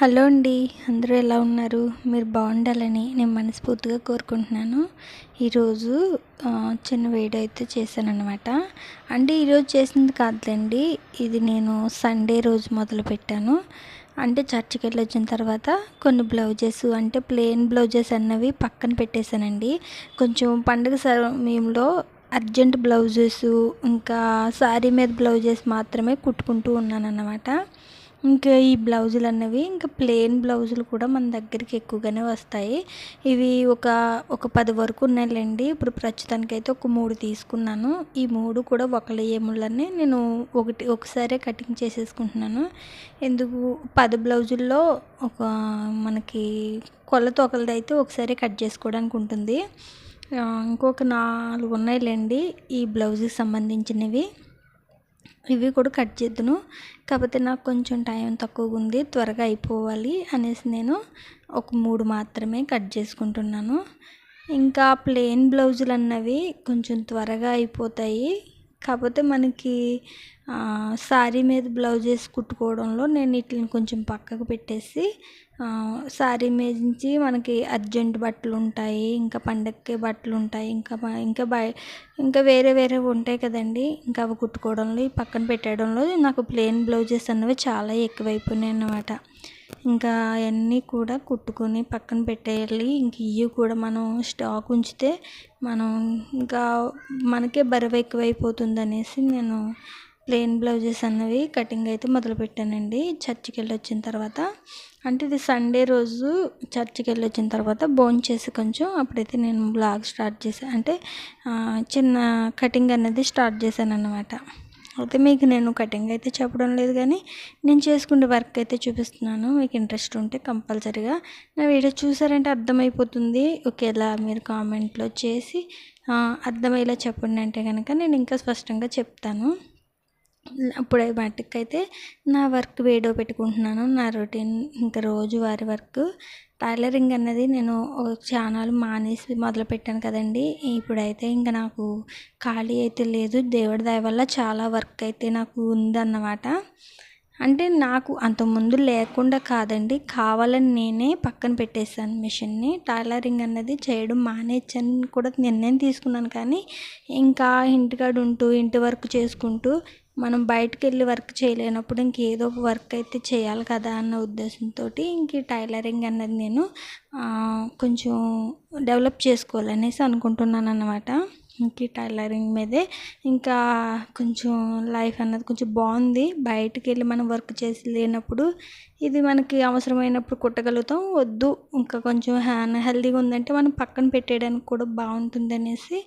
Hello అండి. అందరూ ఎలా ఉన్నారు? మీరు బాగుండాలని నేను మనస్ఫూర్తిగా కోరుకుంటున్నాను. ఈరోజు చిన్న వీడియో అయితే చేశానన్నమాట. అంటే ఈరోజు చేసింది కాదులేండి, ఇది నేను సండే రోజు మొదలుపెట్టాను. అంటే చర్చికి వెళ్ళి వచ్చిన తర్వాత కొన్ని బ్లౌజెస్, అంటే ప్లెయిన్ బ్లౌజెస్ అన్నవి పక్కన పెట్టేశానండి. కొంచెం పండుగ సమయంలో అర్జెంట్ బ్లౌజెస్, ఇంకా శారీ మీద బ్లౌజెస్ మాత్రమే కుట్టుకుంటూ ఉన్నానన్నమాట. ఇంకా ఈ బ్లౌజులు అన్నవి ఇంకా ప్లెయిన్ బ్లౌజులు కూడా మన దగ్గరికి ఎక్కువగానే వస్తాయి. ఇవి ఒక 10 వరకు ఉన్నాయిలేండి. ఇప్పుడు ప్రస్తుతానికైతే ఒక 3 తీసుకున్నాను. ఈ 3 కూడా ఒకళ్ళ ఏముళ్ళని నేను ఒకసారే కటింగ్ చేసేసుకుంటున్నాను. ఎందుకు 10 బ్లౌజుల్లో ఒక మనకి కొలత ఒకరిదైతే ఒకసారి కట్ చేసుకోవడానికి ఉంటుంది. ఇంకొక 4 ఉన్నాయిలేండి ఈ బ్లౌజ్కి సంబంధించినవి. ఇవి కూడా కట్ చేద్దును. కాకపోతే నాకు కొంచెం టైం తక్కువగా ఉంది, త్వరగా అయిపోవాలి అనేసి నేను ఒక 3 మాత్రమే కట్ చేసుకుంటున్నాను. ఇంకా ప్లెయిన్ బ్లౌజులు అన్నవి కొంచెం త్వరగా అయిపోతాయి. కాకపోతే మనకి శారీ మీద బ్లౌజెస్ కుట్టుకోవడంలో నేను వీటిని కొంచెం పక్కకు పెట్టేసి, శారీ మీద నుంచి మనకి అర్జెంట్ బట్టలు ఉంటాయి, ఇంకా పండగకి బట్టలు ఉంటాయి, ఇంకా వేరే వేరే ఉంటాయి కదండి. ఇంకా అవి కుట్టుకోవడంలో ఈ పక్కన పెట్టడంలో నాకు ప్లెయిన్ బ్లౌజెస్ అన్నవి చాలా ఎక్కువైపోయినాయి అన్నమాట. ఇంకా అవన్నీ కూడా కుట్టుకొని పక్కన పెట్టేయాలి. ఇంక ఇవి కూడా మనం స్టాక్ ఉంచితే మనం ఇంకా మనకే బరువు ఎక్కువైపోతుంది అనేసి నేను ప్లెయిన్ బ్లౌజెస్ అన్నవి కటింగ్ అయితే మొదలుపెట్టానండి. చర్చికి వెళ్ళి వచ్చిన తర్వాత, అంటే ఇది సండే రోజు చర్చికి వెళ్ళి వచ్చిన తర్వాత భోంచేసి కొంచెం అప్పుడైతే నేను బ్లాగ్ స్టార్ట్ చేశాను. అంటే చిన్న కటింగ్ అనేది స్టార్ట్ చేశాను అన్నమాట. అయితే మీకు నేను కటింగ్ అయితే చెప్పడం లేదు, కానీ నేను చేసుకునే వర్క్ అయితే చూపిస్తున్నాను. మీకు ఇంట్రెస్ట్ ఉంటే కంపల్సరీగా నా వీడియో చూసారంటే అర్థమైపోతుంది. ఒకేలా మీరు కామెంట్లో చేసి అర్థమయ్యేలా చెప్పండి అంటే కనుక నేను ఇంకా స్పష్టంగా చెప్తాను. అప్పుడే మట్టుకైతే నా వర్క్ వీడియో పెట్టుకుంటున్నాను, నా రొటీన్ ఇంకా రోజువారీ వర్క్. టైలరింగ్ అన్నది నేను ఒక ఛానల్ మానేసి మొదలుపెట్టాను కదండి. ఇప్పుడైతే ఇంకా నాకు ఖాళీ అయితే లేదు. దేవుడి దయ వల్ల చాలా వర్క్ అయితే నాకు ఉందన్నమాట. అంటే నాకు అంతకుముందు లేకుండా కాదండి, కావాలని నేనే పక్కన పెట్టేశాను మిషన్ని. టైలరింగ్ అన్నది చేయడం మానేచ్చని కూడా నిర్ణయం తీసుకున్నాను. కానీ ఇంకా ఇంటికాడ ఉంటూ ఇంటి వర్క్ చేసుకుంటూ మనం బయటకు వెళ్ళి వర్క్ చేయలేనప్పుడు ఇంకేదో ఒక వర్క్ అయితే చేయాలి కదా అన్న ఉద్దేశంతో ఇంక ఈ టైలరింగ్ అన్నది నేను కొంచెం డెవలప్ చేసుకోవాలనేసి అనుకుంటున్నాను అన్నమాట. ఇంక ఈ టైలరింగ్ మీదే ఇంకా కొంచెం లైఫ్ అన్నది కొంచెం బాగుంది. బయటికి వెళ్ళి మనం వర్క్ చేసి లేనప్పుడు ఇది మనకి అవసరమైనప్పుడు కుట్టగలుగుతాం. వద్దు ఇంకా కొంచెం హెల్తీగా ఉందంటే మనం పక్కన పెట్టేయడానికి కూడా బాగుంటుంది అనేసి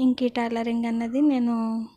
ఇంక ఈ టైలరింగ్ అన్నది నేను